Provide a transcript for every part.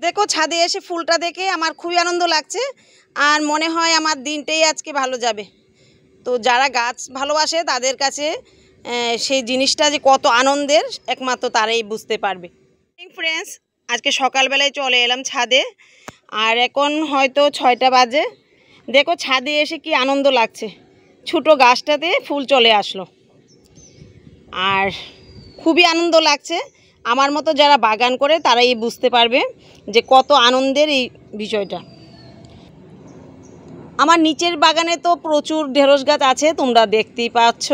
দেখো ছাদে এসে ফুলটা দেখে আমার খুবই আনন্দ লাগছে আর মনে হয় আমার দিনটাই আজকে ভালো যাবে। তো যারা গাছ ভালোবাসে তাদের কাছে সেই জিনিসটা যে কত আনন্দের একমাত্র তারাই বুঝতে পারবে। ফ্রেন্ডস, আজকে সকালবেলায় চলে এলাম ছাদে আর এখন হয়তো 6টা বাজে। দেখো ছাদে এসে কি আনন্দ লাগছে, ছোটো গাছটাতে ফুল চলে আসলো আর খুবই আনন্দ লাগছে। আমার মতো যারা বাগান করে তারাই বুঝতে পারবে যে কত আনন্দের এই বিষয়টা। আমার নিচের বাগানে তো প্রচুর ঢেঁড়স গাছ আছে, তোমরা দেখতেই পাচ্ছ।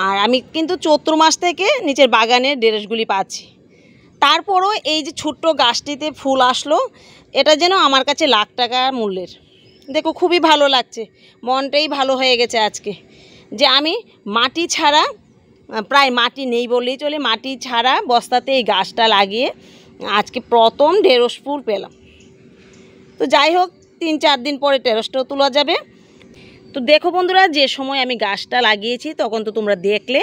আর আমি কিন্তু চৈত্র মাস থেকে নিচের বাগানের ঢেঁড়সগুলি পাচ্ছি। তারপরও এই যে ছোট্ট গাছটিতে ফুল আসলো, এটা যেন আমার কাছে লাখ টাকা মূল্যের। দেখো খুবই ভালো লাগছে, মনটাই ভালো হয়ে গেছে আজকে যে আমি মাটি ছাড়া, প্রায় মাটি নেই বললেই চলে, মাটি ছাড়া বস্তাতে এই গাছটা লাগিয়ে আজকে প্রথম ঢেঁড়স ফুল পেলাম। তো যাই হোক, 3-4 দিন পরে ঢেঁড়সটাও তোলা যাবে। তো দেখো বন্ধুরা, যে সময় আমি গাছটা লাগিয়েছি তখন তো তোমরা দেখলে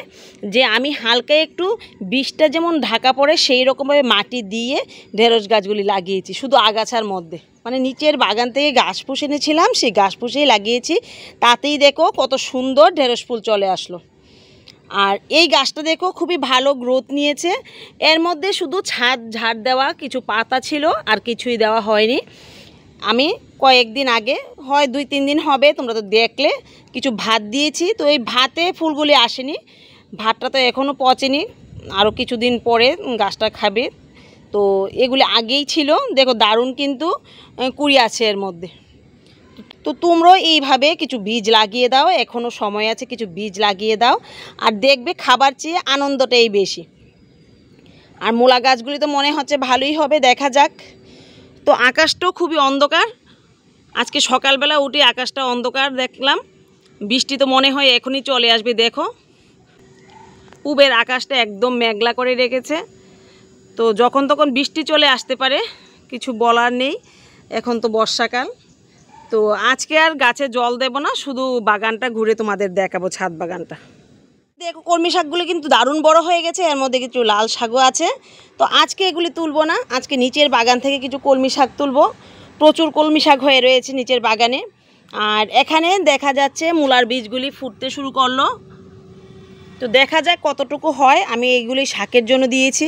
যে আমি হালকা একটু বীজটা যেমন ঢাকা পড়ে সেই রকমভাবে মাটি দিয়ে ঢেঁড়স গাছগুলি লাগিয়েছি, শুধু আগাছার মধ্যে। মানে নিচের বাগান থেকে ঘাস পুষ এনেছিলাম, সেই ঘাস পুষেই লাগিয়েছি। তাতেই দেখো কত সুন্দর ঢেঁড়স ফুল চলে আসলো। আর এই গাছটা দেখো খুবই ভালো গ্রোথ নিয়েছে। এর মধ্যে শুধু ঝাড় দেওয়া কিছু পাতা ছিল, আর কিছুই দেওয়া হয়নি। আমি কয়েকদিন আগে, হয় 2-3 দিন হবে, তোমরা তো দেখলে, কিছু ভাত দিয়েছি। তো এই ভাতে ফুলগুলি আসেনি, ভাতটা তো এখনও পচেনি, আরও কিছুদিন পরে গাছটা খাবে। তো এগুলি আগেই ছিল, দেখো দারুণ কিন্তু কুড়ি আছে এর মধ্যে। তো তোমরাও এইভাবে কিছু বীজ লাগিয়ে দাও, এখনও সময় আছে, কিছু বীজ লাগিয়ে দাও। আর দেখবে খাবার চেয়ে আনন্দটাই বেশি। আর মূলা গাছগুলি তো মনে হচ্ছে ভালোই হবে, দেখা যাক। তো আকাশটাও খুবই অন্ধকার, আজকে সকালবেলা উঠে আকাশটা অন্ধকার দেখলাম। বৃষ্টি তো মনে হয় এখনই চলে আসবে। দেখো পূবের আকাশটা একদম মেঘলা করে রেখেছে, তো যখন তখন বৃষ্টি চলে আসতে পারে, কিছু বলার নেই। এখন তো বর্ষাকাল। তো আজকে আর গাছে জল দেব না, শুধু বাগানটা ঘুরে তোমাদের দেখাবো, ছাদ বাগানটা। দেখো কলমি শাকগুলো কিন্তু দারুণ বড় হয়ে গেছে, এর মধ্যে কিছু লাল শাকও আছে। তো আজকে এগুলি তুলবো না, আজকে নিচের বাগান থেকে কিছু কলমি শাক তুলবো। প্রচুর কলমি শাক হয়ে রয়েছে নিচের বাগানে। আর এখানে দেখা যাচ্ছে মূলার বীজগুলি ফুটতে শুরু করলো। তো দেখা যাক কতটুকু হয়। আমি এইগুলি শাকের জন্য দিয়েছি,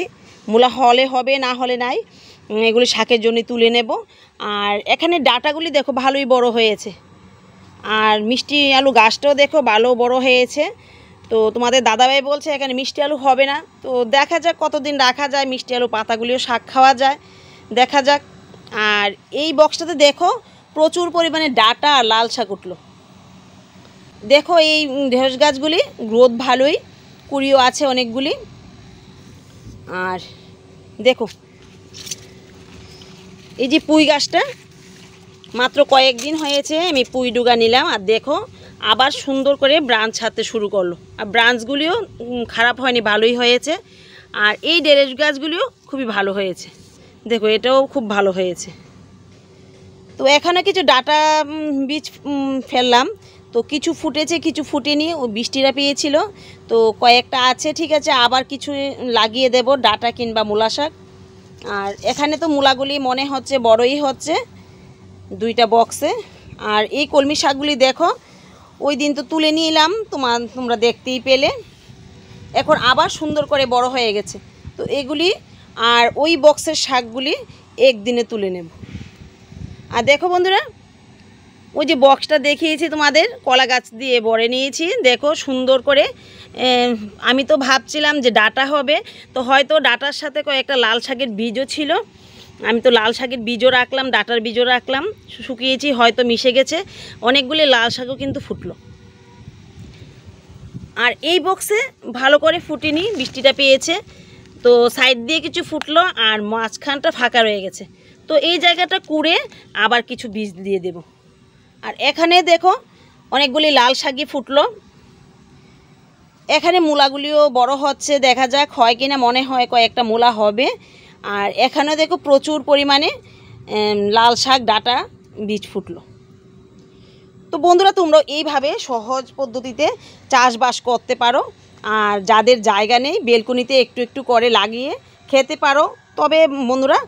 মূলা হলে হবে, না হলে নাই, এগুলি শাকের জন্য তুলে নেব। আর এখানে ডাঁটাগুলি দেখো ভালোই বড় হয়েছে। আর মিষ্টি আলু গাছটাও দেখো ভালো বড় হয়েছে। তো তোমাদের দাদাভাই বলছে এখানে মিষ্টি আলু হবে না। তো দেখা যাক কতদিন রাখা যায়, মিষ্টি আলু পাতাগুলিও শাক খাওয়া যায়, দেখা যাক। আর এই বক্সটাতে দেখো প্রচুর পরিমাণে ডাঁটা আর লাল শাক উঠলো। দেখো এই ঢেঁড়স গাছগুলি গ্রোথ ভালোই, কুড়িও আছে অনেকগুলি। আর দেখো এই যে পুঁই গাছটা, মাত্র কয়েকদিন হয়েছে আমি পুঁই ডুগা নিলাম। আর দেখো আবার সুন্দর করে ব্রাঞ্চ ছাড়তে শুরু করলো। আর ব্রাঞ্চগুলিও খারাপ হয়নি, ভালোই হয়েছে। আর এই ঢেঁড়স গাছগুলিও খুবই ভালো হয়েছে, দেখো এটাও খুব ভালো হয়েছে। তো এখানে কিছু ডাঁটা বীজ ফেললাম, তো কিছু ফুটেছে কিছু ফুটেনি, ও বৃষ্টিরা পেয়েছিল। তো কয়েকটা আছে, ঠিক আছে, আবার কিছু লাগিয়ে দেব, ডাঁটা কিংবা মূলা শাক। আর এখানে তো মূলাগুলি মনে হচ্ছে বড়ই হচ্ছে 2টা বক্সে। আর এই কলমি শাকগুলি দেখো ওই দিন তো তুলে নিলাম, তোমরা দেখতেই পেলে, এখন আবার সুন্দর করে বড় হয়ে গেছে। তো এগুলি আর ওই বক্সের শাকগুলি একদিনে তুলে নেব। আর দেখো বন্ধুরা, ওই যে বক্সটা দেখিয়েছি তোমাদের, কলা গাছ দিয়ে ভরে নিয়েছি। দেখো সুন্দর করে, আমি তো ভাবছিলাম যে ডাঁটা হবে, তো হয়তো ডাঁটার সাথে কয়েকটা লাল শাকের বীজও ছিল। আমি তো লাল শাকের বীজও রাখলাম, ডাঁটার বীজও রাখলাম, শুকিয়েছি, হয়তো মিশে গেছে। অনেকগুলি লাল শাকও কিন্তু ফুটলো। আর এই বক্সে ভালো করে ফুটেনি, বৃষ্টিটা পেয়েছে, তো সাইড দিয়ে কিছু ফুটলো আর মাঝখানটা ফাঁকা রয়ে গেছে। তো এই জায়গাটা কুড়ে আবার কিছু বীজ দিয়ে দেব। আর এখানে দেখো অনেকগুলি লাল শাকই ফুটলো। এখানে মূলাগুলিও বড় হচ্ছে, দেখা যাক হয় কিনা, মনে হয় কয়েকটা মূলা হবে। আর এখানে দেখো প্রচুর পরিমাণে লাল শাক ডাঁটা বীজ ফুটলো। তো বন্ধুরা, তোমরা এইভাবে সহজ পদ্ধতিতে চাষবাস করতে পারো। আর যাদের জায়গা নেই, বেলকনিতে একটু একটু করে লাগিয়ে খেতে পারো। তবে বন্ধুরা,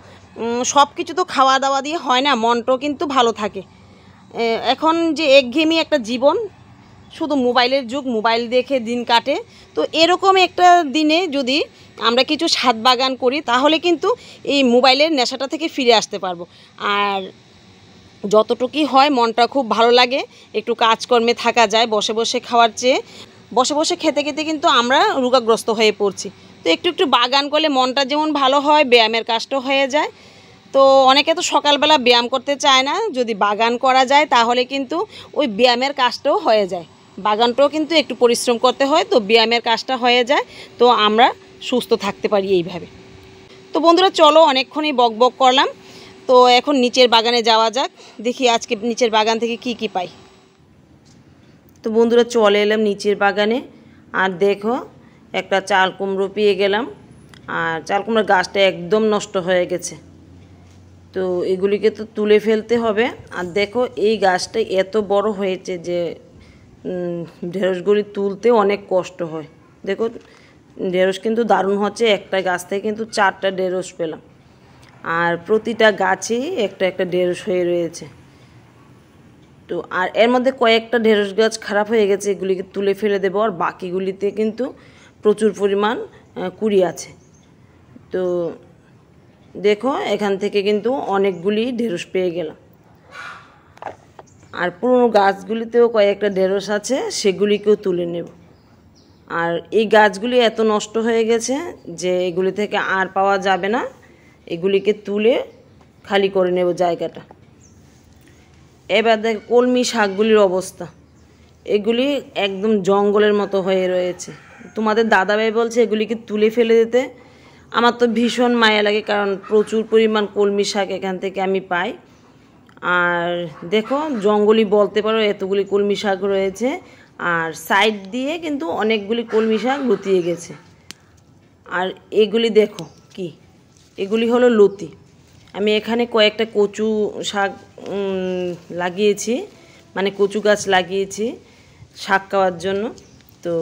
সব কিছু তো খাওয়া দাওয়া দিয়ে হয় না, মনটাও কিন্তু ভালো থাকে। এখন যে একঘেয়েমি একটা জীবন, শুধু মোবাইলের যুগ, মোবাইল দেখে দিন কাটে। তো এরকম একটা দিনে যদি আমরা কিছু ছাদ বাগান করি তাহলে কিন্তু এই মোবাইলের নেশাটা থেকে ফিরে আসতে পারবো। আর যতটুকুই হয় মনটা খুব ভালো লাগে, একটু কাজকর্মে থাকা যায়। বসে বসে খাওয়ার চেয়ে বসে বসে খেতে খেতে কিন্তু আমরা রোগাগ্রস্ত হয়ে পড়ছি। তো একটু একটু বাগান করলে মনটা যেমন ভালো হয়, ব্যায়ামের কাজটাও হয়ে যায়। তো অনেকে তো সকালবেলা ব্যায়াম করতে চায় না, যদি বাগান করা যায় তাহলে কিন্তু ওই ব্যায়ামের কাজটাও হয়ে যায়। বাগানটাও কিন্তু একটু পরিশ্রম করতে হয়, তো ব্যায়ামের কাজটা হয়ে যায়, তো আমরা সুস্থ থাকতে পারি এইভাবে। তো বন্ধুরা চলো, অনেকক্ষণই বক বক করলাম, তো এখন নিচের বাগানে যাওয়া যাক, দেখি আজকে নিচের বাগান থেকে কি কি পাই। তো বন্ধুরা চলে এলাম নিচের বাগানে, আর দেখো একটা চাল কুমড়ো পেয়ে গেলাম। আর চাল কুমড়োর গাছটা একদম নষ্ট হয়ে গেছে, তো এগুলিকে তো তুলে ফেলতে হবে। আর দেখো এই গাছটা এত বড় হয়েছে যে ঢেঁড়সগুলি তুলতে অনেক কষ্ট হয়। দেখো ঢেঁড়স কিন্তু দারুণ হচ্ছে, একটা গাছ থেকে কিন্তু 4টা ঢেঁড়স পেলাম, আর প্রতিটা গাছেই একটা একটা ঢেঁড়স হয়ে রয়েছে। তো আর এর মধ্যে কয়েকটা ঢেঁড়স গাছ খারাপ হয়ে গেছে, এগুলিকে তুলে ফেলে দেবো। আর বাকিগুলিতে কিন্তু প্রচুর পরিমাণ কুড়ি আছে। তো দেখো এখান থেকে কিন্তু অনেকগুলি ঢেঁড়স পেয়ে গেলাম। আর পুরনো গাছগুলিতেও কয়েকটা ঢেঁড়স আছে, সেগুলিকেও তুলে নেব। আর এই গাছগুলি এত নষ্ট হয়ে গেছে যে এগুলি থেকে আর পাওয়া যাবে না, এগুলিকে তুলে খালি করে নেব জায়গাটা। এবার দেখ কলমি শাকগুলির অবস্থা, এগুলি একদম জঙ্গলের মতো হয়ে রয়েছে। তোমাদের দাদাভাই বলছে এগুলিকে তুলে ফেলে দিতে। আমার তো ভীষণ মায়া লাগে, কারণ প্রচুর পরিমাণ কলমি শাক এখান থেকে আমি পাই। আর দেখো জঙ্গলই বলতে পারো, এতগুলি কলমি শাক রয়েছে। আর সাইড দিয়ে কিন্তু অনেকগুলি কলমি শাক লুতিয়ে গেছে। আর এগুলি দেখো কি, এগুলি হলো লতি। আমি এখানে কয়েকটা কচু শাক লাগিয়েছি, মানে কচু গাছ লাগিয়েছি শাক খাওয়ার জন্য। তো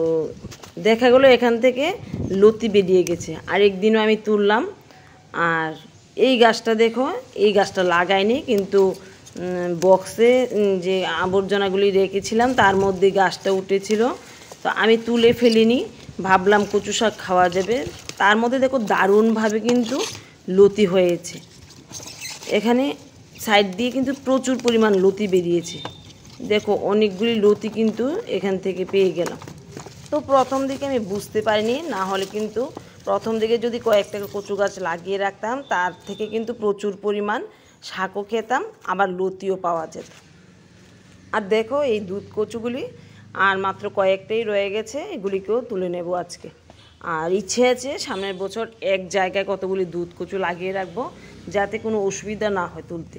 দেখা গেলো এখান থেকে লতি বেরিয়ে গেছে, আরেকদিনও আমি তুললাম। আর এই গাছটা দেখো, এই গাছটা লাগাইনি, কিন্তু বক্সে যে আবর্জনাগুলি রেখেছিলাম তার মধ্যে গাছটা উঠেছিল, তো আমি তুলে ফেলিনি, ভাবলাম কচু শাক খাওয়া যাবে। তার মধ্যে দেখো দারুণভাবে কিন্তু লতি হয়েছে। এখানে সাইড দিয়ে কিন্তু প্রচুর পরিমাণ লতি বেরিয়েছে। দেখো অনেকগুলি লতি কিন্তু এখান থেকে পেয়ে গেলাম। তো প্রথম দিকে আমি বুঝতে পারিনি, না হলে কিন্তু প্রথম দিকে যদি কয়েকটা কচু গাছ লাগিয়ে রাখতাম, তার থেকে কিন্তু প্রচুর পরিমাণ শাকও খেতাম, আবার লতিও পাওয়া যেত। আর দেখো এই দুধ কচুগুলি আর মাত্র কয়েকটাই রয়ে গেছে, এগুলিকেও তুলে নেব আজকে। আর ইচ্ছে আছে সামনের বছর এক জায়গায় কতগুলি দুধ কচু লাগিয়ে রাখবো, যাতে কোনো অসুবিধা না হয় তুলতে।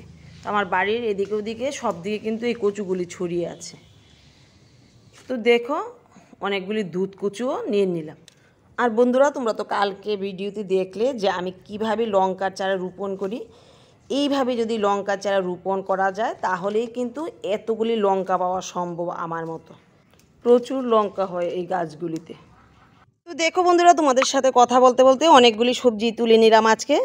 আমার বাড়ির এদিকে ওদিকে সব দিকে কিন্তু এই কচুগুলি ছড়িয়ে আছে। তো দেখো অনেকগুলি দুধ কচুও নিয়ে নিলাম। আর বন্ধুরা তোমরা তো কালকে ভিডিওতে দেখলে যে আমি কিভাবে লঙ্কার চারা রোপণ করি। এইভাবে যদি লঙ্কার চারা রোপণ করা যায় তাহলেই কিন্তু এতগুলি লঙ্কা পাওয়া সম্ভব। আমার মতো প্রচুর লঙ্কা হয় এই গাছগুলিতে। তো দেখো বন্ধুরা, তোমাদের সাথে কথা বলতে বলতে অনেকগুলি সবজি তুলে নিলাম আজকে।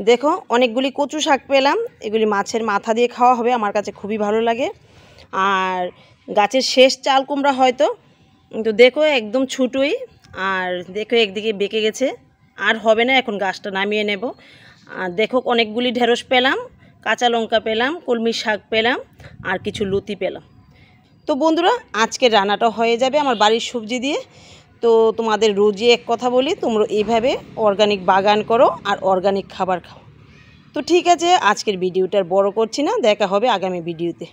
দেখো অনেকগুলি কচু শাক পেলাম, এগুলি মাছের মাথা দিয়ে খাওয়া হবে, আমার কাছে খুবই ভালো লাগে। আর গাছের শেষ চাল কুমড়া হয়তো, তো দেখো একদম ছোটোই। আর দেখো একদিকে বেঁকে গেছে, আর হবে না, এখন গাছটা নামিয়ে নেব। আর দেখো অনেকগুলি ঢেঁড়স পেলাম, কাঁচা লঙ্কা পেলাম, কলমি শাক পেলাম, আর কিছু লতি পেলাম। তো বন্ধুরা আজকের রান্নাটা হয়ে যাবে আমার বাড়ির সবজি দিয়ে। তো তোমাদের রোজই এক কথা বলি, তোমরা এইভাবে অর্গানিক বাগান করো আর অর্গানিক খাবার খাও। তো ঠিক আছে, আজকের ভিডিওটা বড় করছি না, দেখা হবে আগামী ভিডিওতে।